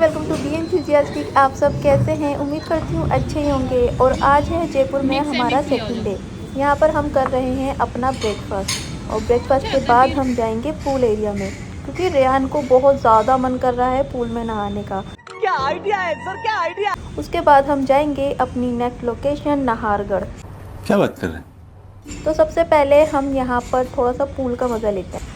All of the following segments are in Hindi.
Welcome to be enthusiastic. आप सब कैसे हैं? उम्मीद करती हूँ अच्छे ही होंगे। और आज है जयपुर में हमारा सेकंड डे। यहाँ पर हम कर रहे हैं अपना ब्रेकफास्ट और ब्रेकफास्ट के बाद हम जाएंगे पूल एरिया में, क्योंकि रेहान को बहुत ज़्यादा मन कर रहा है पूल में नहाने का। क्या आइडिया है सर, क्या आइडिया। उसके बाद हम जाएंगे अपनी नेक्स्ट लोकेशन नाहरगढ़। क्या बात कर रहे हैं? तो सबसे पहले हम यहाँ पर थोड़ा सा पूल का मज़ा लेते हैं।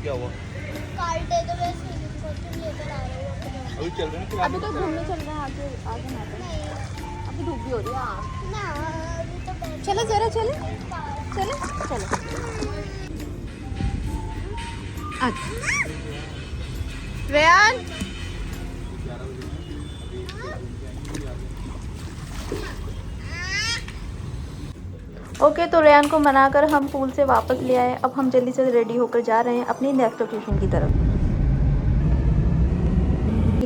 क्या हुआ? कार्ड दे दो, मैं स्विमिंग कॉस्ट्यूम लेकर आ रही हूँ। अभी चल रहे हैं कि अभी तो घूमने चल रहे हैं, आगे आगे ना तो। अभी धूप भी हो रही है। ना अभी तो बैठ चलो जरा चलो चलो चलो। रेहान ओके, तो रेहान को मनाकर हम पूल से वापस ले आए। अब हम जल्दी से रेडी होकर जा रहे हैं अपनी नेक्स्ट लोकेशन की तरफ।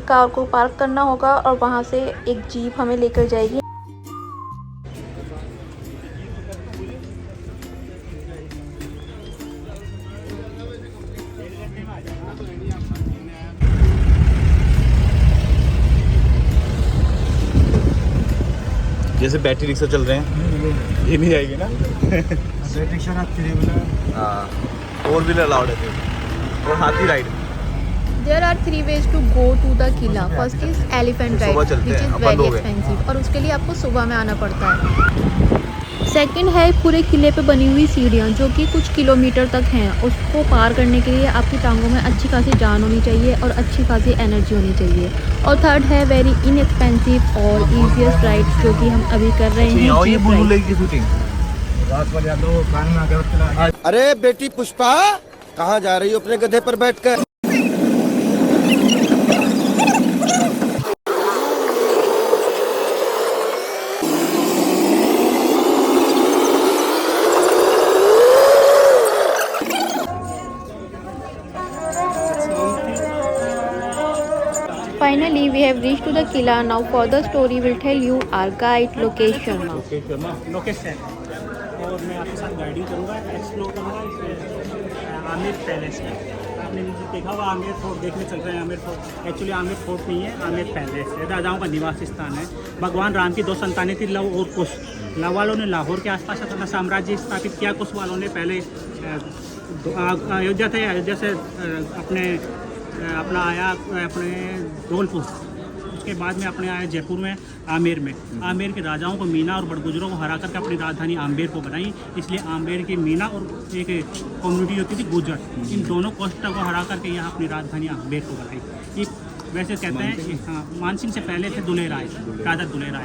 कार को पार्क करना होगा और वहां से एक जीप हमें लेकर जाएगी। जैसे बैटरी रिक्शा चल रहे हैं, ये नहीं आएगी ना? बैटरी रिक्शा हाँ, फोर व्हीलर अलाउड है और हाथी ride. There are 3 ways to go to the Qila. First is elephant ride, सुबह चलते विच हैं, इज अब बंद वेरी हो गए। एक्सपेंसिव, और उसके लिए आपको सुबह में आना पड़ता है। सेकंड है पूरे किले पे बनी हुई सीढ़ियाँ, जो कि कुछ किलोमीटर तक हैं। उसको पार करने के लिए आपकी टांगों में अच्छी खासी जान होनी चाहिए और अच्छी खासी एनर्जी होनी चाहिए। और थर्ड है वेरी इनएक्सपेंसिव और ईजीएस्ट राइड, जो कि हम अभी कर रहे हैं, ये जीप बुलबुल राइड। की शूटिंग। रात वाले दो कान में आगे चला। अरे बेटी पुष्पा, कहाँ जा रही हो अपने गधे पर बैठकर? Finally, we have reached to the Killa. Now, further story will tell you our guide location now. Location और मैं आपके साथ गाइडिंग करूँगा, एक्सप्लोर करूँगा इस आमिर पैलेस में। आपने देखा होगा आमिर फोर्ट देखने चल रहे हैं। Aamir fort actually Aamir fort नहीं है, आमिर पैलेस है। राजाओं का निवास स्थान है। भगवान राम की 2 संतानें थी, लव और कुश। लव वालों ने लाहौर के आसपास अपना साम्राज्य स्थापित किया। कुश वालों ने पहले अयोध्या थे, अयोध्या से अपना आया अपने धौलपुर। उसके बाद में अपने आया जयपुर में, आमेर में। आमेर के राजाओं को, मीना और बड़गुजरों को हरा करके अपनी राजधानी आमेर को बनाई। इसलिए आमेर की मीना और एक कम्युनिटी होती थी गुजर, इन दोनों कोष्टा को हरा करके यहाँ अपनी राजधानी आमेर को बनाई। ये वैसे कहते हैं कि हाँ, मानसिंह से पहले थे दुले राय, राजा दुले राय।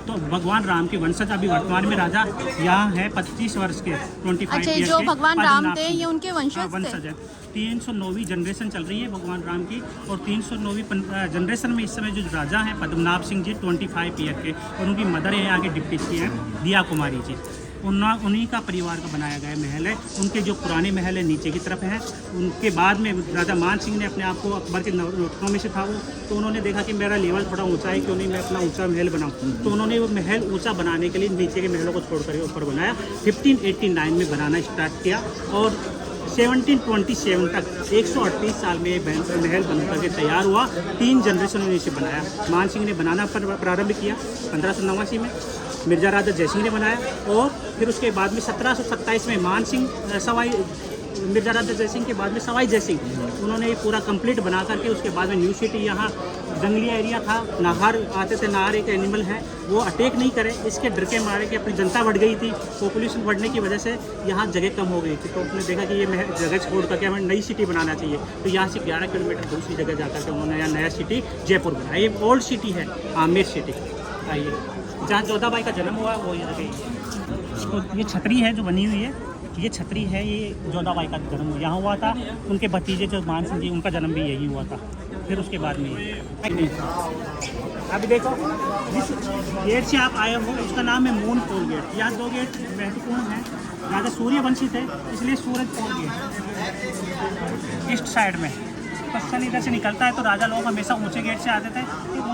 तो भगवान राम के वंशज अभी वर्तमान में राजा यहाँ है 25 वर्ष के, 25 अच्छा, ईयर जो के भगवान राम पद्मनाभ थे सिंह। ये उनके वंशज है। 309वीं जनरेशन चल रही है भगवान राम की, और 309वीं जनरेशन में इस समय जो राजा हैं पद्मनाभ सिंह जी 25 ईयर के, और उनकी मदर है आगे डिप्टी की हैं दिया कुमारी जी। उन्हीं का परिवार का बनाया गया महल है। उनके जो पुराने महल है नीचे की तरफ हैं। उनके बाद में राजा मान सिंह ने अपने आप को अकबर के नौकरों में से था वो, तो उन्होंने देखा कि मेरा लेवल थोड़ा ऊंचा है, क्यों नहीं मैं अपना ऊंचा महल बनाऊं। तो उन्होंने वो महल ऊंचा बनाने के लिए नीचे के महलों को छोड़ कर ऊपर बनाया। 1589 में बनाना स्टार्ट किया और 1727 तक 138 साल में महल बन करके तैयार हुआ। 3 जनरेशनों ने इसे बनाया। मान सिंह ने बनाना प्रारंभ किया 1589 में, मिर्जा राजा जयसिंह ने बनाया, और फिर उसके बाद में 1727 में मान सिंह मिर्जा राजा जयसिंह के बाद में सवाई जयसिंह, उन्होंने ये पूरा कंप्लीट बना करके उसके बाद में न्यू सिटी, यहाँ जंगली एरिया था, नाहर आते थे। नाहर एक एनिमल है, वो अटैक नहीं करे, इसके डर के मारे कि अपनी जनता बढ़ गई थी, पॉपुलेशन बढ़ने की वजह से यहाँ जगह कम हो गई थी। तो उसने देखा कि ये जगह छोड़ करके हमें नई सिटी बनाना चाहिए। तो यहाँ से 11 किलोमीटर दूसरी जगह जा करके उन्होंने यहाँ नया सिटी जयपुर बनाया। ये ओल्ड सिटी है आमेर सिटी। आइए, जहाँ जोधाबाई का जन्म हुआ वो ये जगह। तो ये छतरी है जो बनी हुई है, ये छतरी है, ये जोधाबाई का जन्म यहाँ हुआ था। उनके भतीजे जो मान सिंह जी, उनका जन्म भी यही हुआ था। फिर उसके बाद में अभी देखो, जिस गेट से आप आए हो उसका नाम है मून पोल गेट। यहाँ 2 गेट महत्वपूर्ण हैं। राजा सूर्यवंशी थे, इसलिए सूरज पोल गेट ईस्ट साइड में। पश्चिम इधर से निकलता है, तो राजा लोग हमेशा ऊंचे गेट से आते थे।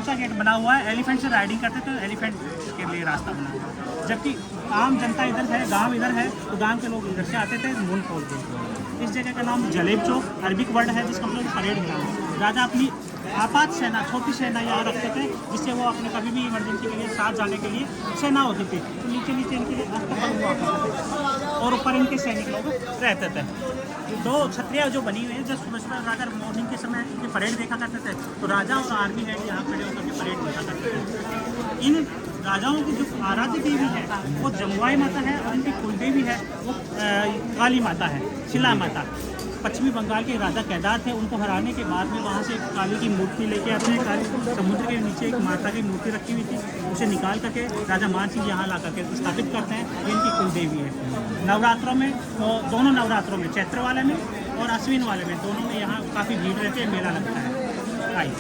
सा गेट बना हुआ है, एलिफेंट से राइडिंग करते तो एलिफेंट के लिए रास्ता बना हुआ है। जबकि आम जनता इधर है, गांव इधर है, तो गांव के लोग इधर से आते थे मुंह खोल के। इस जगह का नाम जलेब चौक अरबिक वर्ड है, जिसका मतलब परेड ग्राउंड। राजा अपनी आपात सेना, छोटी सेना यहाँ रखते थे, जिससे वो अपने कभी भी इमरजेंसी के लिए साथ जाने के लिए सेना होती थी, तो नीचे नीचे इनके लिए अस्पताल हुआ करते थे और ऊपर इनके सैनिक लोग रहते थे। दो छतरियाँ जो बनी हुई है, जब सुबह सुबह अगर मॉर्निंग के समय इनकी परेड देखा करते थे, तो राजा और आर्मी हेड यहाँ खड़े होकर के परेड देखा करते थे। इन राजाओं की जो आराध्य देवी है वो जमुआई माता है, और इनकी कुलदेवी है वो काली माता है, शिला माता। पश्चिमी बंगाल के राजा केदार थे, उनको हराने के बाद में वहाँ से काली की मूर्ति लेके आते हैं। काली समुद्र के नीचे एक माता की मूर्ति रखी हुई थी, उसे निकाल करके राजा मान सिंह यहाँ ला करके स्थापित करते हैं। ये इनकी कुलदेवी है। नवरात्रों में, तो दोनों नवरात्रों में, चैत्र वाले में और अश्विन वाले में, दोनों में यहाँ काफ़ी भीड़ रहती है, मेला लगता है। आई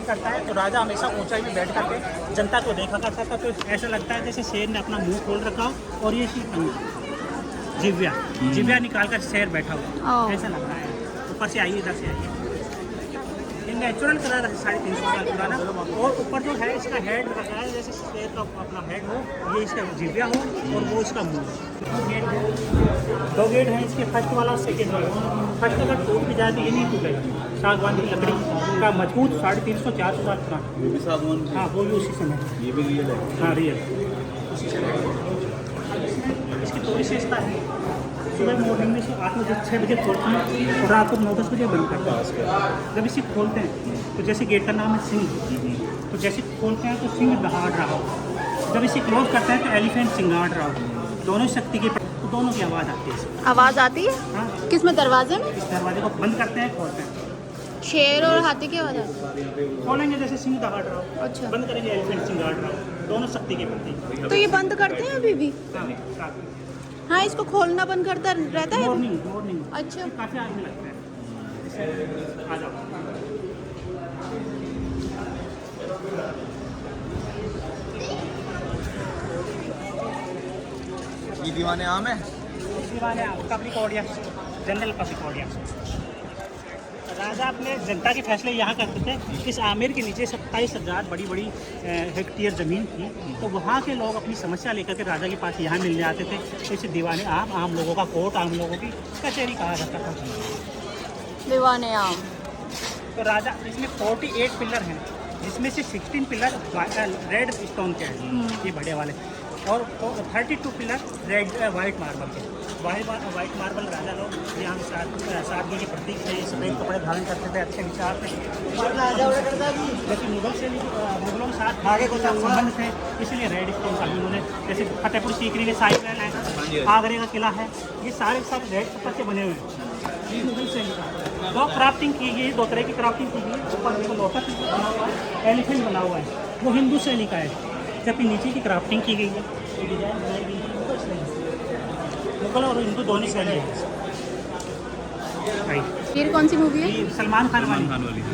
करता है तो राजा हमेशा ऊंचाई में बैठ करके जनता को देखा करता था, तो ऐसा लगता है जैसे शेर ने अपना मुंह खोल रखा हो और ये जिव्या निकाल कर शेर बैठा हुआ, ऐसा लगता है। ऊपर से आइए, इधर से आइए। ये नेचुरल कलर है, 350 साल पुराना। और ऊपर जो है इसका हेड रखा है, जैसे शेर का अपना हेड हो, ये इसका जिव्या हो और वो इसका मुंह। गेट है, 2 गेट हैं इसके, फर्स्ट वाला और सेकेंड वाला। फर्स्ट अगर टूट भी जाए तो ये नहीं टूटेगा, सागवान की लकड़ी का मजबूत, 350-400 साल पुराना। हाँ, वो भी उसी समय। ये भी रियल है। हाँ, रियल। इसकी थोड़ी विशेषता है, सुबह मॉर्निंग में 8 बजे 6 बजे खोलते हैं और रात को 9-10 बजे बंद करते हैं। जब इसे खोलते हैं तो जैसे गेट का नाम है सिंह, तो जैसे खोलते हैं तो सिंह दहाड़ रहा हो, जब इसे क्लोज करते हैं तो एलिफेंट सिंगाड़ रहा हो। दोनों शक्ति के, तो दोनों की आवाज़ आती है। आवाज़ आती है? हाँ, किस में, दरवाजे में? इस दरवाजे को बंद करते हैं, खोलते हैं। शेर और हाथी की आवाज़ आती है? खोलेंगे जैसे सिंह दहाड़ रहा हो, अच्छा। बंद करेंगे एलिफेंट सिंगाड़ रहा हो। दोनों शक्ति के प्रति। तो ये बंद करते हैं अभी भी? हाँ, इसको खोलना बंद करता रहता है? मॉर्निंग। अच्छा। काफ़ी आदमी लगता है। आ जाओ। ये दीवाने आम है। दीवाने public audience, general public audience. राजा अपने जनता के फैसले यहाँ करते थे। इस आमेर के नीचे 27,000 बड़ी बड़ी हेक्टेयर ज़मीन थी, तो वहाँ के लोग अपनी समस्या लेकर के राजा के पास यहाँ मिलने आते थे। तो इसे दीवाने आम लोगों का कोर्ट, आम लोगों की कचहरी कहा जाता था। दीवाने आम। तो राजा, इसमें 48 पिलर हैं, जिसमें से 16 पिलर रेड स्टोन के हैं, ये बड़े वाले, और 32 पिलर वाइट मार्बल के। वाइट मार्बल राजा लोग यहाँ सादगी के प्रतीक थे, सफ़ेद कपड़े धारण करते थे, अच्छे विचार थे। लेकिन मुगलों के साथ आगे को संबंध थे, इसलिए रेड स्टोन का उन्होंने, जैसे फतेहपुर सीकरी के साइड में है, आगरे का किला है, ये सारे सब रेड पत्थर से बने हुए हैं। ये मुगल शैली का। 2 क्राफ्टिंग की गई, 2 तरह की क्राफ्टिंग की गई। ऊपर देखो लोटस बना हुआ है, एलिफेंट बना हुआ है, वो हिंदू शैली का है। जबकि नीचे की क्राफ्टिंग की गई है, ये डिजाइन बनाई गई है मुगल शैली, मुगल और हिंदू दोनों शैली है। ये कौन सी मूवी है? ये सलमान खान वाली,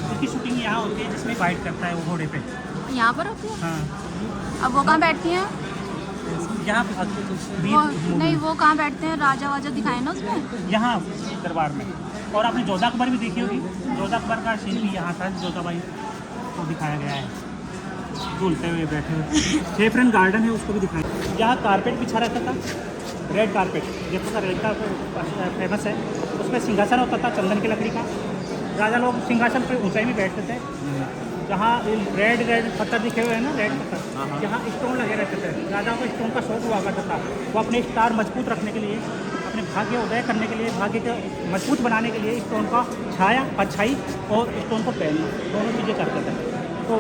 उसकी शूटिंग यहाँ होती है, जिसमें फाइट करता है वो घोड़े पे। यहाँ पर होती है? हाँ, अब वो कहाँ बैठती हैं? यहाँ वो नहीं, वो कहाँ बैठते हैं? राजा वाजा दिखाए ना उसमें? यहाँ दरबार में। और आपने जोधा अकबर भी देखी होगी, जोधा अकबर का सीन भी यहाँ था, जोधा बाई को दिखाया गया है, झूलते हुए बैठे हुए। सेफ्रन गार्डन है, उसको भी दिखाया। यहाँ कारपेट बिछा रहता था, रेड कारपेट, जयपुर का रेड कारपेट फेमस है। उसमें सिंहासन होता था चंदन की लकड़ी का। राजा लोग सिंहासन पर ऊंचाई में बैठते थे, जहाँ रेड पत्थर दिखे हुए हैं ना, रेड पत्थर, यहाँ स्टोन लगे रहते थे। राजाओं को स्टोन का शौक हुआ करता था। वो अपने स्टार मजबूत रखने के लिए, अपने भाग्य उदय करने के लिए, भाग्य को मजबूत बनाने के लिए स्टोन का छाया, परछाई और स्टोन को पहनना, दोनों चीज़ें करते थे। तो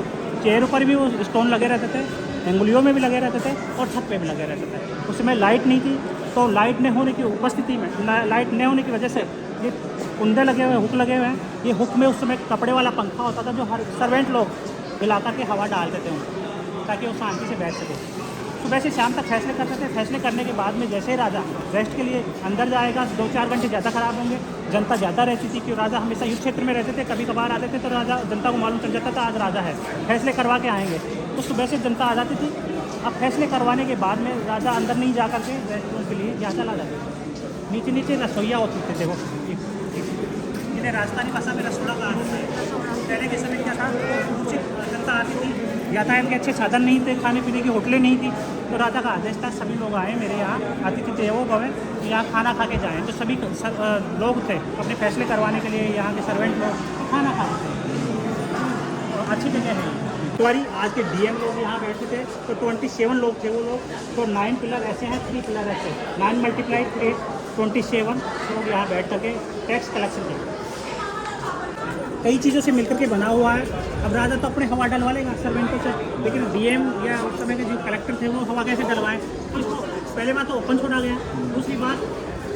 चेहरों पर भी वो स्टोन लगे रहते थे, अंगुलियों में भी लगे रहते थे और छत पे भी लगे रहते थे। उस समय लाइट नहीं थी, तो लाइट न होने की उपस्थिति में, लाइट न होने की वजह से ये कुंडे लगे हुए, हुक लगे हुए हैं। ये हुक में उस समय कपड़े वाला पंखा होता था, जो हर सर्वेंट लोग हिला करके हवा डालते थे उनको, ताकि वो शांति से बैठ सके। सुबह से शाम तक फैसले करते थे। फैसले करने के बाद में जैसे ही राजा रेस्ट के लिए अंदर जाएगा, 2-4 घंटे ज़्यादा ख़राब होंगे। जनता ज़्यादा रहती थी, क्योंकि राजा हमेशा युद्ध क्षेत्र में रहते थे। कभी कभार आते थे तो राजा, जनता को मालूम चल जाता था आज राजा है, फैसले करवा के आएंगे। तो सुबह से जनता आ जाती थी। अब फैसले करवाने के बाद में राजा अंदर नहीं जा करके रेस्ट रूम के लिए यहाँ चला जाता था। नीचे नीचे रसोईया होते थे, देखो इन्हें राजस्थानी भाषा में रसोड़ा कहा जाता है। पहले के समय क्या था, ऊँचे व्यवस्था आती थी, यातायात के अच्छे साधन नहीं थे, खाने पीने की होटलें नहीं थी, तो राजा का आदेश था सभी लोग आए मेरे यहाँ अतिथि देवो भव, यहाँ खाना खा के जाएँ। तो सभी लोग थे अपने फैसले करवाने के लिए, यहाँ के सर्वेंट लोग खाना खाते थे। और अच्छी जगह है तुम्हारी। आज के डीएम लोग यहाँ बैठे थे तो 27 लोग थे वो लोग। तो 9 पिलर ऐसे हैं, 3 पिलर ऐसे, 9 × 8 27 लोग यहाँ बैठ करके टैक्स कलेक्शन करते। कई चीज़ों से मिलकर के बना हुआ है। अब राजा तो अपने हवा डलवा लेगा सर्वेंटों से, लेकिन डीएम या उस समय के जो कलेक्टर थे वो हवा कैसे डलवाएं। तो इसको पहले बात तो ओपन छोड़ा गया, दूसरी बात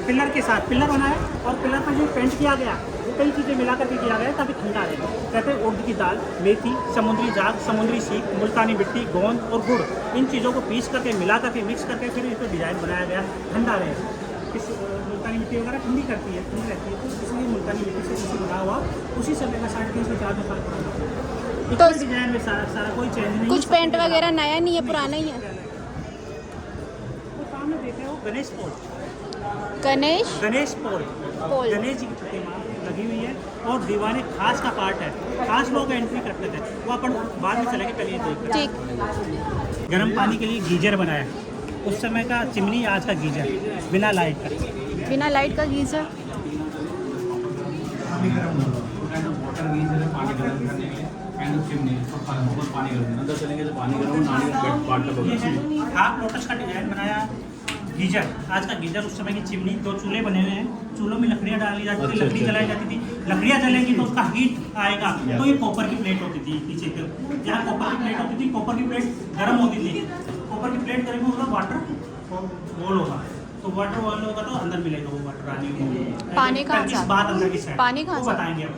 पिलर के साथ पिलर बनाए और पिलर पर जो पेंट किया गया वो कई चीज़ें मिला करके किया गया ताकि ठंडा रहे। कहते हैं उड़द की दाल, मेथी, समुद्री जाग, समुद्री सीख, मुल्तानी मिट्टी, गोंद और गुड़, इन चीज़ों को पीस करके मिला करके मिक्स करके फिर इसको डिज़ाइन बनाया गया ठंडा रहे। इस मुल्तानी मिट्टी वगैरह ठंडी करती है, ठंडी रहती है, तो इसलिए मुल्तानी मिट्टी से इसे बना हुआ उसी समय का 350 से 400 साल पुराना। तो डिजाइन में सारा कोई चेंज नहीं। कुछ पेंट वगैरह नया नहीं है, पुराना ही है। वो सामने देखे हो गणेश पोर्ट, गणेश पोल। गणेश जी की प्रतिमा लगी हुई है और दीवाने खास का पार्ट है, खास लोग एंट्री करते थे, वो अपन बाद में चलेंगे, पहले ये देखते हैं। ठीक। गर्म पानी के लिए गीजर बनाया, उस समय का चिमनी, आज का गीजर बिना लाइट का। बिना लाइट का गीजर। हाफ लोटस का डिजाइन बनाया गीजर, आज का गीजर, उस समय की चिमनी, 2 चूल्हे बने हुए हैं, चूल्हों में लकड़ियाँ डाली जाती थी, लकड़ी जलाई जाती थी, लकड़ियाँ जलेंगी तो उसका हीट आएगा, तो ये कॉपर की प्लेट होती थी पीछे की, यहाँ कॉपर की प्लेट होती थी, कॉपर की प्लेट गर्म होती थी, कॉपर की प्लेट गर्म होगा, वाटर बॉल होगा, तो वाटर बॉल होगा तो अंदर मिलेगा वो वाटर आने को, पानी कहाँ से? बात अंदर की साइड, पानी कहाँ से? बताएंगे अब।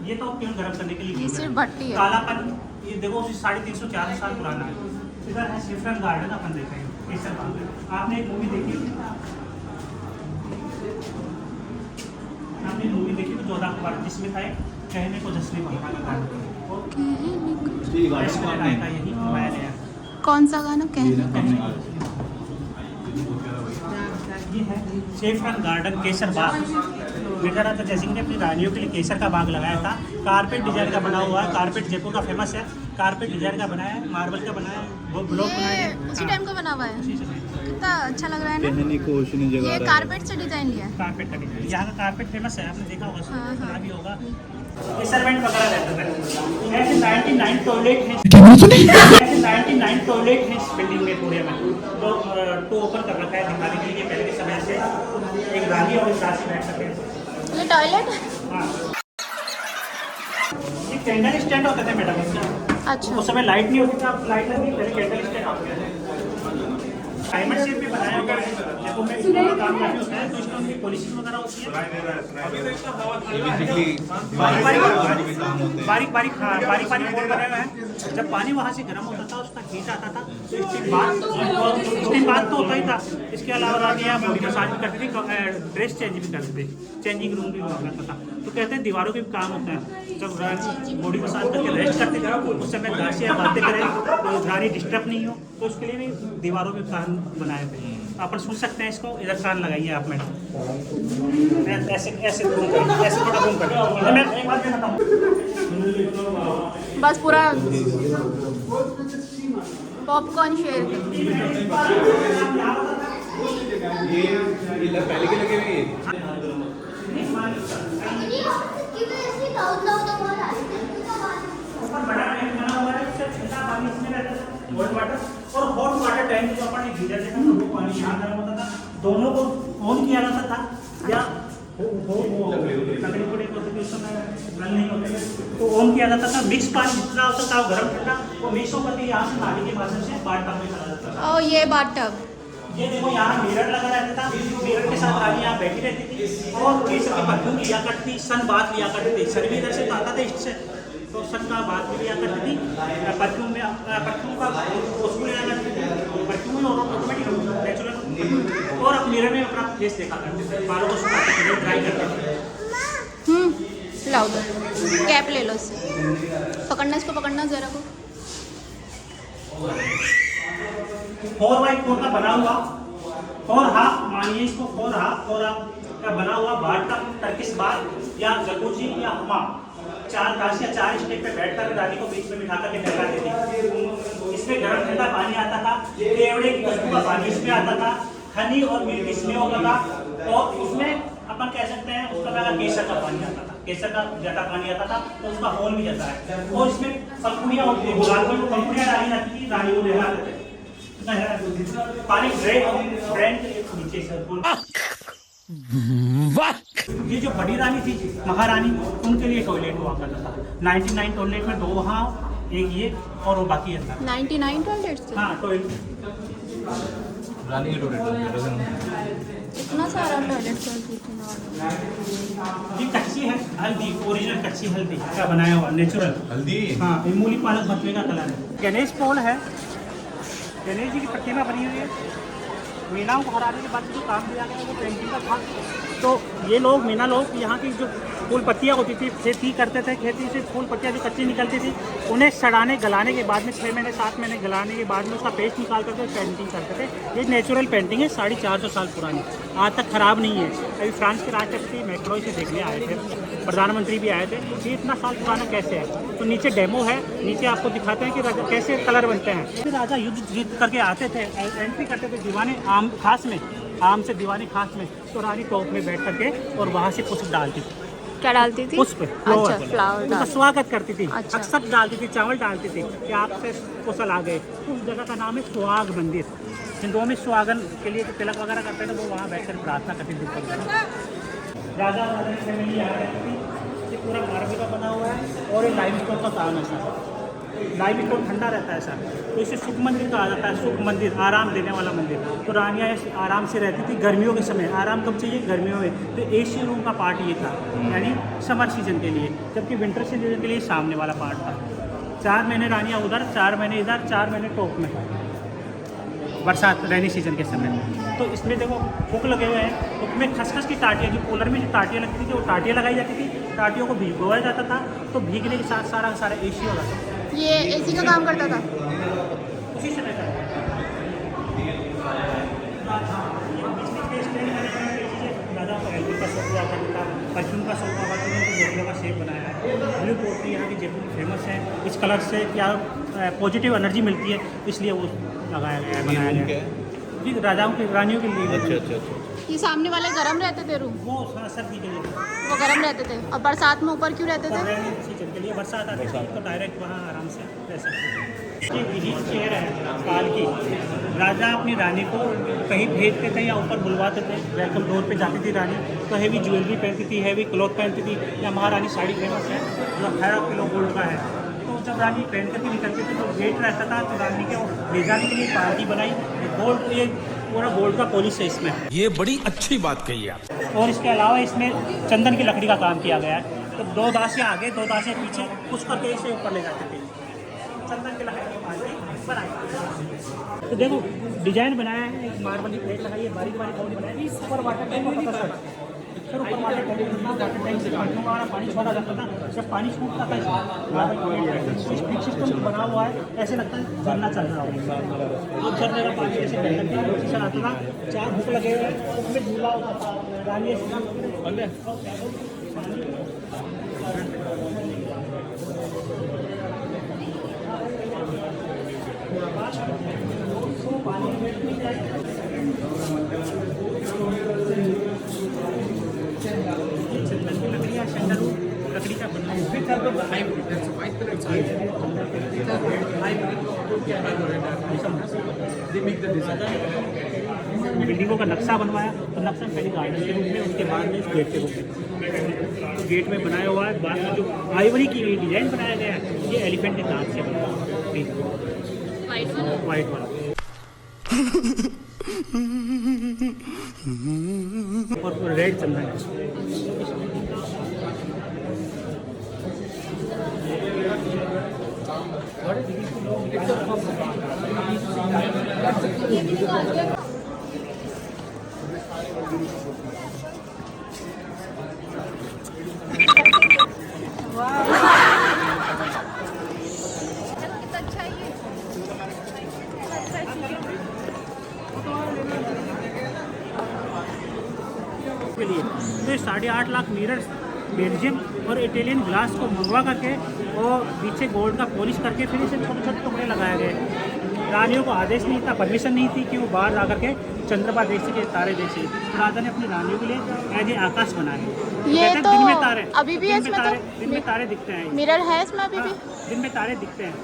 ये तो क्यों गर्म करने के लिए ये सिर्फ भट्टी है। कालापन, ये देखो 350-400 साल पुराना है। इधर है सिफ्रन गार्डन, अपन देखेंगे केसर बाग। आपने एक मूवी देखी, आपने मूवी देखी तो 14 अखबार, जिसमें था एक कहने को जश्न बहाना, यही घुमाया गया। कौन सा गाना? कहने। ये है सेफ्रन गार्डन केसर बाग। मेजर राजा जयसिंह ने अपनी रानियों के लिए केसर का बाग लगाया था। कारपेट डिजाइन का बना हुआ है, कारपेट जयपुर का फेमस है, कारपेट डिजाइन का बनाया है, मार्बल का बनाया है, वो ब्लॉक बनाया है, उसी टाइम का बना हुआ है। उसी से कितना अच्छा लग रहा है ना। ये कारपेट से डिजाइन लिया है। कारपेट का डिजाइन, यहाँ का कारपेट फेमस है, आपने देखा होगा, हाँ, सुना हाँ। भी होगा। ये सर्वेंट वगैरह रहते थे। ऐसे 99 टॉयलेट हैं, ऐसे 99 टॉयलेट हैं इस बिल्डिंग में पूरे में, तो ओपन कर रखा है दिखाने के लिए पहले के समय से। एक रानी और एक दासी बैठ सकते हैं। ये टॉयलेट। हाँ, ये कैंडल स्टैंड होते थे मैडम इसका। अच्छा। उस समय लाइट नहीं होती थी, अब लाइट लगी, पहले कैंडल स्टैंड हो गया। डायमंड शेप में बनाया हुआ है, देखो मैं इसका काम काफी होता है, तो इसका उनकी पॉलिशिंग वगैरह होती है। बारीक बारीक होल बनाया हुआ है। जब पानी वहाँ से गर्म होता था, उसका हीट आता था, तो इसके बाद तो होता ही था। इसके अलावा रानी यहाँ बॉडी मसाज भी करती थी, ड्रेस चेंज भी करते थे, चेंजिंग रूम भी हुआ करता था। तो कहते हैं दीवारों के भी काम होता है। जब रानी बॉडी मसाज करके रेस्ट करते थे, उस समय दासी या बातें करें तो रानी डिस्टर्ब नहीं हो, तो उसके लिए भी दीवारों के कान बनाए थे। आप सुन सकते हैं इसको, इधर कान लगाइए आप मैडम, ऐसे ऐसे घूम कर, ऐसे थोड़ा घूम कर। मैं एक बात बताता हूँ, बस पूरा पॉपकॉर्न शेयर। पहले के लगे हुए ऊपर बड़ा टैंक बना हुआ है, उससे ठंडा पानी इसमें रहता था, कोल्ड वाटर, और हॉट वाटर टैंक जो अपन ने गीजर देखा था, वो पानी यहाँ गर्म होता था। दोनों को ऑन किया जाता था, या लकड़ी पड़ी होती थी, उस समय नल नहीं होते थे, तो ऑन किया जाता था। मिक्स पानी जितना हो सकता है गर्म ठंडा वो मिक्स होकर के यहाँ से नाली के माध्यम से बाथ में चला जाता था। और ये बाथटब। ये देखो यहाँ मिरर लगा रहता था, मिरर के साथ रानी यहाँ बैठी रहती थी और केसर की परफ्यूम लिया करती थी, सन बाथ लिया करती थी। सर भी इधर से तो आता था ईस्ट से, तो सन का बात भी लिया करती थी। परफ्यूम में परफ्यूम का उसको लिया करती थी, परफ्यूम में ऑटोमेटिक नेचुरल, और अब मिरर में अपना फेस देखा करते थे, बालों को सुखाते थे, ट्राई करते थे। लाओ कैप ले लो इससे, पकड़ना, इसको पकड़ना जरा को। 4x4 का बना हुआ, 4 हाफ मानिए इसको, 4 हाफ का बना हुआ बाथ का टर्किश बाथ या जकूजी या हमाम, 10 या 4 स्टेप पे बैठकर रानी को बीच में बिठा करके नहलाते थे। इसमें गर्म ठंडा पानी आता था, केवड़े की खुशबू का पानी इसमें आता था, हनी और मिल्क इसमें होता था, और इसमें अपन कह सकते हैं उसका लगा केसर का पानी आता था, केसर का ज़्यादा पानी आता था, तो उसका होल भी जाता है। और इसमें पंखुड़ियाँ होती थी, गुलाब में पंखुड़ियाँ डाली जाती थी, रानी को नहलाते थे। पानी ब्रांड नीचे से ये जो बड़ी रानी थी, महारानी, उनके लिए टॉयलेट हुआ करता था। 99 टॉयलेट में 2 वहाँ, एक ये और वो बाकी अंदर। 99 टॉयलेट्स थे? हाँ टॉयलेट। रानी के टॉयलेट इतना सारा टॉयलेट थी। ये कच्ची है हल्दी, ओरिजिनल कच्ची हल्दी का बनाया हुआ नेचुरल हल्दी। हाँ, ये मूली पालक भतवे का कलर है। गणेश पोल है, गणेश जी की प्रतिमा बनी हुई है। मीनाओं को हराने के बाद जो काम दिया गया वो पेंटिंग का था। तो ये लोग मीना लोग यहाँ की जो फूल पत्तियाँ होती थी, खेती करते थे, खेती से फूल पत्तियाँ जो कच्ची निकलती थी उन्हें सड़ाने गलाने के बाद में 6 महीने 7 महीने गलाने के बाद में उसका पेस्ट निकाल करके पेंटिंग करते थे। ये नेचुरल पेंटिंग है, 450 साल पुरानी, आज तक ख़राब नहीं है। अभी फ्रांस के राष्ट्रपति मैक्रो से देखने आए थे, प्रधानमंत्री भी आए थे। ये इतना साल पुराना कैसे है? तो नीचे डेमो है, नीचे आपको दिखाते हैं कि राजा कैसे कलर बनते हैं। फिर राजा युद्ध जीत करके आते थे, एंट्री करते थे दीवाने आम खास में, आम से दीवानी खास में, तो रानी टॉप में बैठ करके और वहाँ से पुष्प डालती थी। क्या डालती थी? पुष्प, अच्छा, फ्लावर उनका डाल। स्वागत करती थी। अच्छा। अक्सर डालती थी, चावल डालती थी कि आपसे कुशल आ गए। उस जगह का नाम है सुहाग मंदिर। हिंदुओं में सुहागन के लिए जो तिलक वगैरह करते थे वो वहाँ बैठकर प्रार्थना करते थे। राजा की फैमिली यहाँ रहती थी। ये पूरा मार्बल का बना हुआ है और ये लाइमस्टोन का काम है सर। लाइमस्टोन ठंडा रहता है सर, तो इसे सुख मंदिर कहा जाता है। सुख मंदिर, आराम देने वाला मंदिर। तो रानियाँ आराम से रहती थी गर्मियों के समय। आराम कब चाहिए? गर्मियों में। तो एसी रूम का पार्ट ये था, यानी समर सीजन के लिए, जबकि विंटर सीजन के लिए सामने वाला पार्ट था। 4 महीने रानियाँ उधर, 4 महीने इधर, 4 महीने टॉप में, बरसात रेनी सीजन के समय। तो इसमें देखो हुक लगे हुए हैं। हुक में खसखस की टाटियाँ, जो कूलर में जो टाटियाँ लगती थी वो टाटियाँ लगाई जाती थी। टाटियों को भिगोया जाता था, तो भीगने के साथ सारा सारा एसी हो जाता था। ये एसी का काम करता था? उसी समय का दादा को एल्बम का शौक हुआ करता था, परफ्यूम का शौक हुआ करता था, तो बोतलों का शेप बनाया है। ब्लू पोट्री यहाँ की जयपुर की फेमस है। इस कलर से क्या पॉजिटिव एनर्जी मिलती है, इसलिए वो लगाया गया है, बनाया गया है जी राजाओं की, रानियों के लिए। अच्छा अच्छा अच्छा। ये सामने वाले गरम रहते थे रूम? वो सर्दी के लिए, वो गरम रहते थे। और बरसात में ऊपर क्यों रहते थे? सीजन के लिए बरसात आती थी तो डायरेक्ट वहाँ आराम से रह सकते। ये विहित चेयर है काल की। राजा अपनी रानी को कहीं भेजते थे या ऊपर बुलवाते थे। वेलकम डोर पे जाती थी रानी, तो हैवी ज्वेलरी पहनती थी, हैवी क्लॉथ पहनती थी। या महारानी साड़ी फेमस है जो 18 किलो गोल्ड का है। तो जब रानी पहन करके निकलती थी तो गेट रहता था, तो रानी के ले जाने के लिए पार्टी बनाई। गोल्ड, ये पूरा गोल्ड का पॉलिश है इसमें। ये बड़ी अच्छी बात कही आप। और इसके अलावा इसमें चंदन की लकड़ी का काम किया गया है। तो 2 दांत से आगे, 2 दांत से पीछे कुछ करके इसे ऊपर ले जाते थे। चंदन की लकड़ी की पार्टी बनाई। तो देखो डिजाइन बनाया है, एक मार्बल की प्लेट लगाई है, बारीक बारीक कौड़ी बनाई है। ऊपर वाटर टैंक होता था सर, फिर ऊपर वाटर टैंक से पानी वाला पानी छोड़ा जाता था। जब पानी छूटता था इसमें सिस्टम बना हुआ है, ऐसे लगता है झरना चल रहा हो। वो झरने का पानी ऐसे बहता था, नीचे आता था। 4 हुक लगे हुए हैं, उसमें झूला होता था। रानी लकड़ी का बना बिल्डिंगों का नक्शा बनवाया, तो नक्शा पहले गार्डन के रूप में, उसके बाद में इस गेट के रूप में, तो गेट में बनाया हुआ है। बाद में जो आइवरी की डिजाइन बनाया गया है, ये एलिफेंट के दांत से बना हुआ है, वाइट वाला और रेड चंदन है। के लिए तो 8.5 लाख मिरर्स बेल्जियम और इटालियन ग्लास को मंगवा करके और पीछे गोल्ड का पॉलिश करके फिर इसे छोटे छोटे टुकड़े लगाए गए। रानियों को आदेश नहीं था, परमिशन नहीं थी कि वो बाहर जा करके चंद्रमा देख सके, तारे देख सके। तो राजा ने अपनी रानियों के लिए ऐसे आकाश बनाए। ये कहते हैं तो दिन में तारे, अभी भी दिन इसमें में तारे, तो दिन में तारे दिखते हैं। मिरर है इसमें अभी भी, हाँ, दिन में तारे दिखते हैं।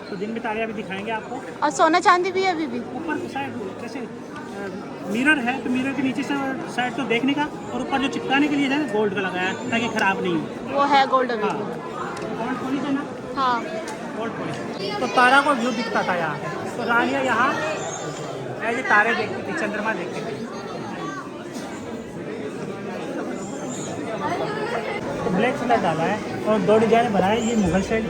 तो दिन में तारे अभी दिखाएंगे आपको। और सोना चांदी भी है अभी भी। ऊपर साइड जैसे मिरर है तो मिरर के नीचे से साइड तो देखने का, और ऊपर जो चिपकाने के लिए है गोल्ड का लगाया है ताकि खराब नहीं हो। वो है गोल्ड अभी हाँ, भी। गोल्ड पॉलिश है ना, हाँ, गोल्ड पॉलिश। तो तारा को व्यू दिखता था यहाँ। तो रानियाँ यहाँ ऐसे तारे देखती थी, चंद्रमा देखती थी। तो ब्लैक कलर डाला है और 2 डिजाइन बनाए। ये मुगल शैली,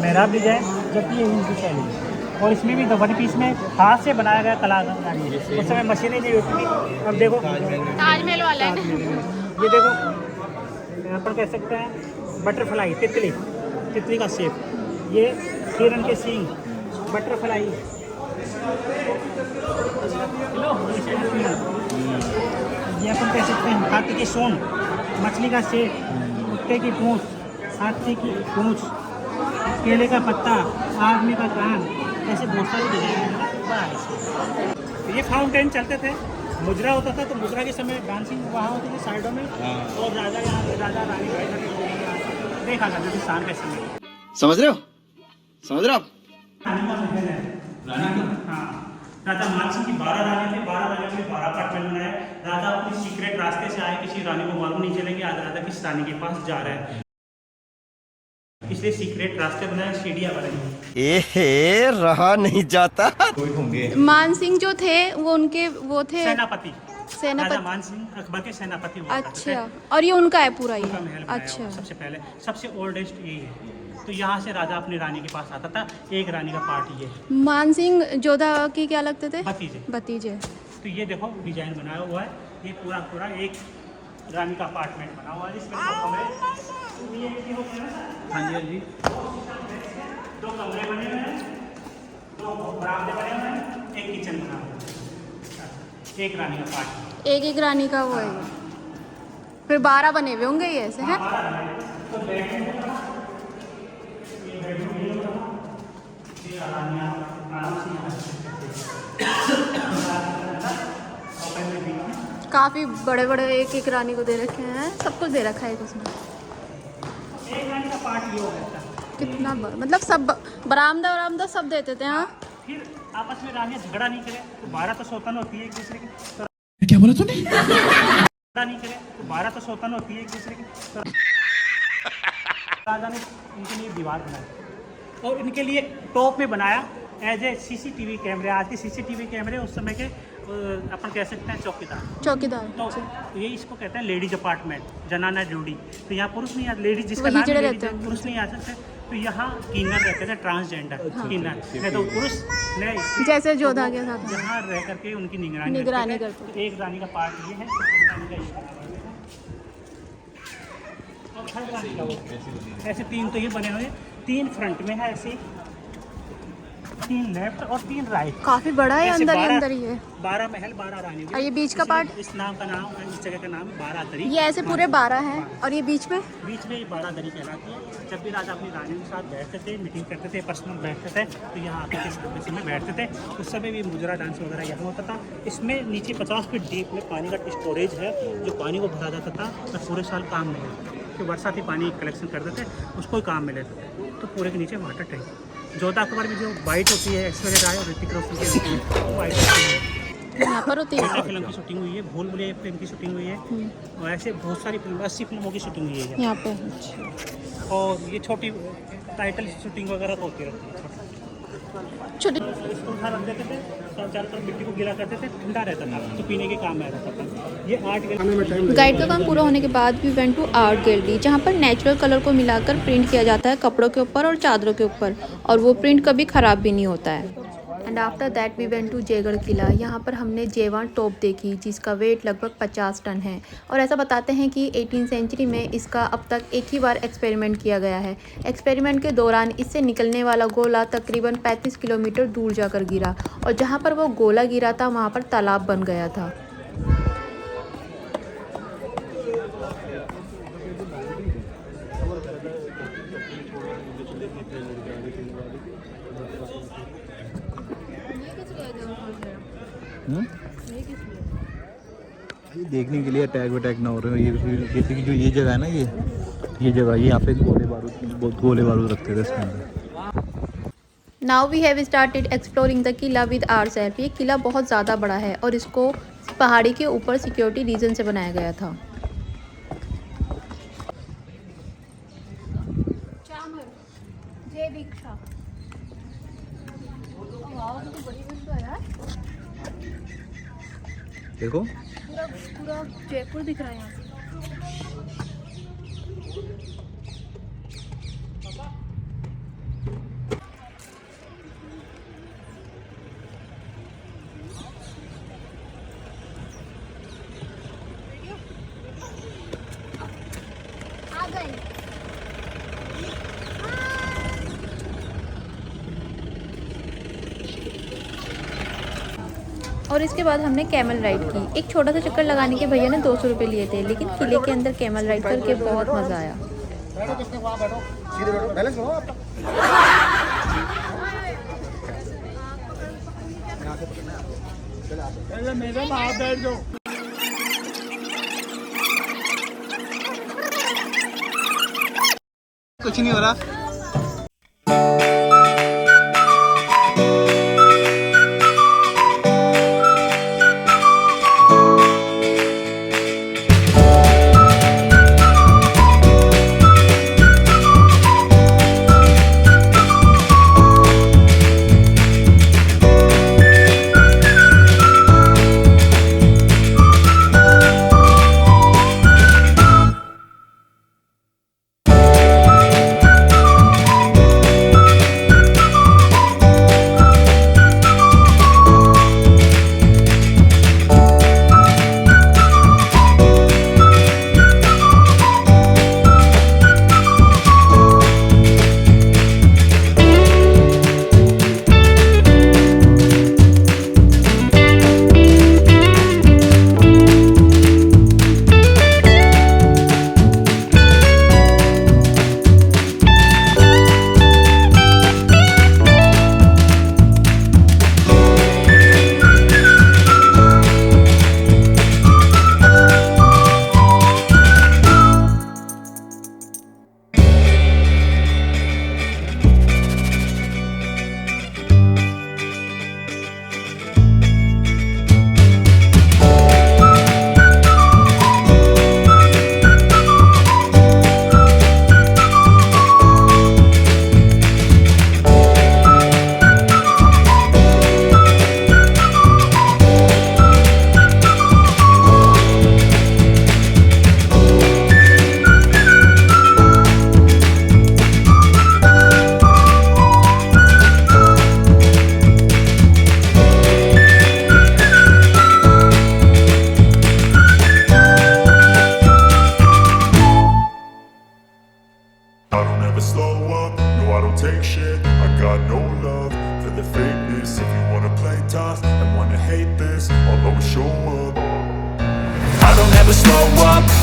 मेहराब डिजाइन, जबकि ये हिंदू शैली। और इसमें भी वन पीस में हाथ से बनाया गया कलाकारी है। उस समय मशीनें नहीं होती थी। अब देखो ताजमहल वाला है। ये देखो, यहाँ पर कह सकते हैं बटरफ्लाई, तितली, तितली का शेप। ये हिरन के सींग, बटरफ्लाई। ये अपन कह सकते हैं हाथी की सूंड, मछली का शेप, कुत्ते की पूंछ, हाथी की पूंछ, केले का पत्ता, आदमी का कान, ऐसे बहुत सारे डिजाइन हैं। तो ये फाउंटेन चलते थे, मुजरा होता था। तो मुजरा के समय डांसिंग वहाँ होती थी साइडों में, और राजा यहाँ राजा रानी देखा करते थे शाम के समय। समझ रहे हो, समझ रहे हो आप? हाँ, राजा मान सिंह की 12 रानी थे। 12 रानियों में 12 अपार्टमेंट बनाए। राजा अपनी सीक्रेट रास्ते से आए, किसी रानी को मालूम नहीं चलेंगे आज राजा किस रानी के पास जा रहे हैं, इसलिए सीक्रेट रास्ते बनाए, सीढ़ियाँ बनाई। ए रहा नहीं जाता। कोई होंगे मान सिंह जो थे वो उनके वो थे सेनापति, राजा सेनापति। मान सिंह अकबर के सेनापति हुआ करते थे। अच्छा, और ये उनका है पूरा उनका ये। महल बनाया अच्छा, हुआ सबसे पहले, सबसे ओल्डेस्ट यही है। तो यहाँ से राजा अपनी रानी के पास आता था। एक रानी का पार्ट ये, मान सिंह जोधा की क्या लगते थे? भतीजे। भतीजे। तो ये देखो डिजाइन बनाया हुआ है। ये पूरा पूरा एक रानी का अपार्टमेंट बना हुआ है जिसमें 2 कमरे, हाँ जी हाँ जी, 2 कमरे बने हुए हैं, 2 बरामदे बने हुए हैं, एक किचन बना हुआ है, एक रानी का पार्ट। एक रानी का वो है ये। फिर 12 बने हुए होंगे ये ऐसे हैं। तो बेडरूम ये बेडरूम ये होता था, ये रानियाँ आराम से यहाँ काफी बड़े बड़े एक एक रानी को दे रखे हैं, सब कुछ दे रखा है उसमें। एक रानी का पार्ट ये हो गया था। कितना बड़ा, मतलब सब बरामदा वरामदा सब देते थे। हाँ, फिर आपस में रानियाँ झगड़ा नहीं करे तो 12 तो सौतन होती है एक दूसरे की। तो क्या बोला तूने? झगड़ा नहीं करे तो 12 तो सौतन होती है एक दूसरे की। तो राजा ने इनके लिए दीवार बनाई और इनके लिए टॉप में बनाया एज ए सीसीटीवी कैमरे। आज के सीसीटीवी कैमरे उस समय के अपन कह सकते हैं चौकीदार। चौकीदार। तो ये इसको कहते हैं लेडीज अपार्टमेंट, जनाना ड्यूटी। तो यहाँ पुरुष नहीं आता, लेडीज जिसका वही नाम जड़े है रहते हैं। पुरुष नहीं आ सकते। तो यहाँ कीनर रहते थे, ट्रांसजेंडर कीनर। नहीं तो पुरुष ने जैसे जोधा के साथ। यहाँ रह करके उनकी निगरानी निगरानी करते थे। करते तो एक रानी का पार्ट ये है, एक रानी का ये और हर रानी का वो। ऐसे 3 तो ये बने हुए, 3 फ्रंट में है ऐसे, 3 लेफ्ट और 3 राइट। काफी बड़ा है ऐसे अंदर ही 12 अंदर ही है। 12 महल 12 रानी। और ये बीच का पार्ट? इस नाम का नाम, इस जगह का नाम 12 दरी। ये ऐसे पूरे 12 हैं और ये बीच में बीच में ये 12 दरी कहलाती है। जब भी राजा अपनी रानियों के साथ बैठते थे, मीटिंग करते थे, पर्सनल बैठते थे, तो यहाँ आकर के इस में बैठते थे। उस समय भी मुजरा डांस वगैरह यहाँ होता था। इसमें नीचे 50 फीट डीप में पानी का स्टोरेज है, जो पानी को भरा जाता था तो पूरे साल काम मिले। तो बरसाती पानी कलेक्शन करते थे, उसको ही काम मिले तो पूरे के नीचे वाटर टैंक। जोधा अकबर में जो वाइट होती है, ऐश्वर्या राय और ऋतिक रोशन की वाइट होती है। यहाँ पर होती है। फिल्म की शूटिंग हुई है, भूल भुलैया फिल्म की शूटिंग हुई है, और ऐसे बहुत सारी फिल्म, 80 फिल्मों की शूटिंग हुई है यहाँ पे। और ये छोटी टाइटल शूटिंग वगैरह तो होती रहती है। छोटी इसको उठा रख देते थे, चारों तरफ मिट्टी को गिला करते थे, ठंडा रहता था तो पीने के काम में रहता था। ये आर्ट गैलरी। गाइड का काम पूरा होने के बाद we went to art gallery, जहाँ पर नेचुरल कलर को मिलाकर प्रिंट किया जाता है कपड़ों के ऊपर और चादरों के ऊपर, और वो प्रिंट कभी ख़राब भी नहीं होता है। And after that we went to Jaigarh किला। यहाँ पर हमने जेवान टोप देखी जिसका वेट लगभग 50 टन है, और ऐसा बताते हैं कि 18वीं सेंचुरी में इसका अब तक एक ही बार एक्सपेरिमेंट किया गया है। एक्सपेरिमेंट के दौरान इससे निकलने वाला गोला तकरीबन 35 किलोमीटर दूर जाकर गिरा, और जहाँ पर वो गोला गिरा था वहाँ पर तालाब बन गया था। ये देखने के लिए अटैक वटैक ना हो रहे हो। ये जैसे कि जो ये जगह है ना, ये जगह, ये यहाँ पे गोले बारूद रखते थे इसके अंदर। Now we have started exploring the किला विद आवर सेल्फ। ये किला बहुत ज़्यादा बड़ा है और इसको पहाड़ी के ऊपर सिक्योरिटी रीजन से बनाया गया था। देखो पूरा जयपुर दिख रहा है यहाँ से। आ गए। और इसके बाद हमने कैमल राइड की। एक छोटा सा चक्कर लगाने के भैया ने 200 रुपये लिए थे, लेकिन किले के अंदर कैमल राइड करके बहुत मज़ा आया। कुछ नहीं हो रहा।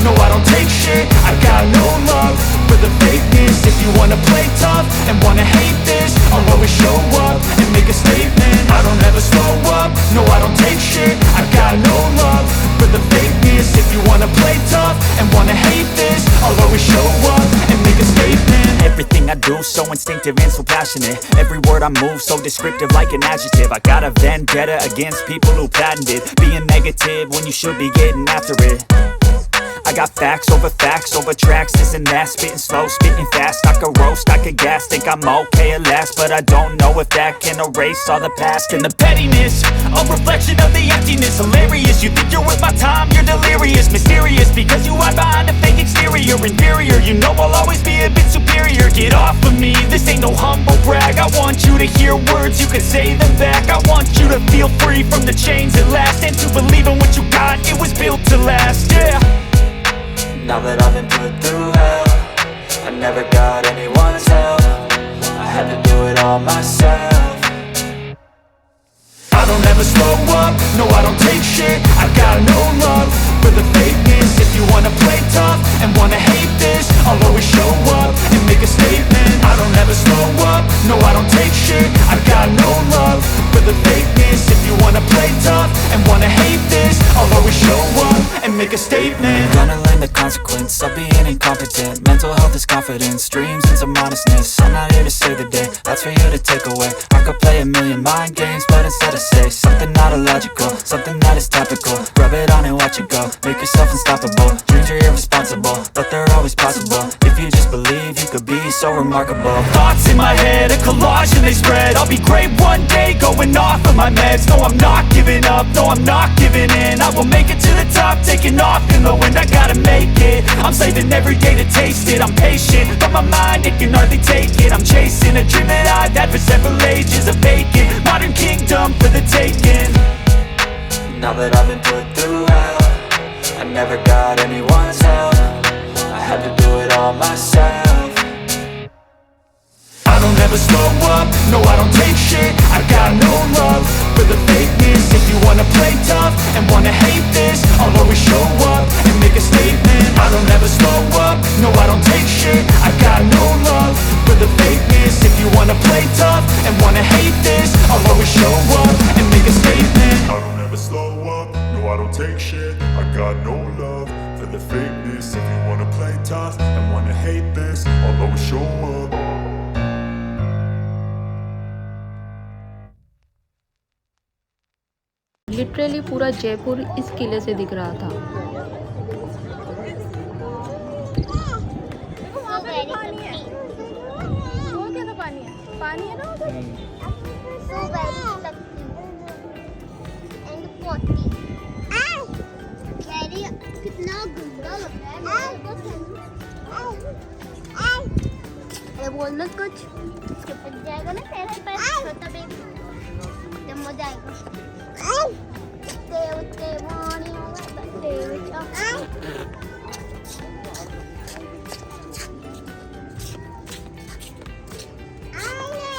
No, I don't take shit, I got no love for the fakeness. If you wanna play tough and wanna hate this, I'll always show up and make a statement. I don't ever slow up, no, I don't take shit, I got no love for the fakeness. If you wanna play tough and wanna hate this, I'll always show up and make a statement. Everything I do so instinctive and so passionate. Every word I move so descriptive like an adjective. I got a vendetta against people who patented being negative when you should be getting after it. I got facts over tracks, this and that. Spitting slow, spitting fast. I could roast, I could gas. Think I'm okay at last, but I don't know if that can erase all the past. And the pettiness, a reflection of the emptiness. Hilarious, you think you're worth my time, you're delirious. Mysterious, because you hide behind a fake exterior. Inferior, you know I'll always be a bit superior. Get off of me, this ain't no humble brag. I want you to hear words, you can say them back. I want you to feel free from the chains at last, and to believe in what you got, it was built to last, yeah. Now that I've been put through hell, I never got anyone's help, I had to do it all myself. I don't ever slow up, no I don't take shit, I got no love for the fakeness. If you wanna play tough and wanna hate this, I'll always show up and make a statement. I don't ever slow up, no I don't take shit, I got no love for the fakeness. If you wanna play tough and make a statement. Gonna learn the consequence of being incompetent. Mental health is confidence, dreams and some honestness. I'm not here to save the day, that's for you to take away. I could play a million mind games, but instead I say something not illogical, something that is topical. Rub it on and watch it go, make yourself unstoppable. Dreams are irresponsible, but they're always possible. If you just believe, you could be so remarkable. Thoughts in my head, a collage and they spread. I'll be great one day, going off of my meds. No, I'm not giving up, no, I'm not giving in. I will make it to the top, taking off in the wind. I gotta make it, I'm saving every day to taste it. I'm patient, but my mind, it can hardly take it. I'm chasing a dream that I've had for several ages. A vacant, modern kingdom for the taking. Now that I've been put through hell, I never got anyone's help. I had to do it all myself. I don't ever slow up, no I don't take shit. I got no love for the fakeness. If you wanna play tough and wanna hate this, I'll always show up and make a statement. I don't ever slow up, no I don't take shit. I got no love for the fakeness. If you wanna play tough and wanna hate this, I'll always show up and make a statement. I don't ever slow up, no I don't take shit. I got no love for the fakeness. If you wanna play tough and wanna hate this, I'll always show up. Literally पूरा जयपुर इस किले से दिख रहा था। वो कैसा पानी है? पानी है ना उधर? So very lucky. And potty. Very कितना गंदा लग रहा है ये बोलना कुछ इसके ऊपर जाएगा ना तेरा पैर छोटा बेबी जब मजा आएगा ते पानी होगा बंदे बेटा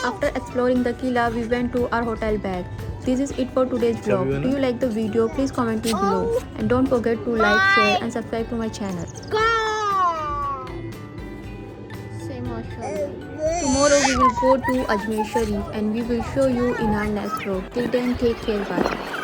After exploring the Kila, we went to our hotel back. This is it for today's vlog. Do you like the video? Please comment me below. And don't forget to like, share and subscribe to my channel. Tomorrow we will go to Ajmer Sharif and we will show you in our next vlog. Till then, take care. Bye.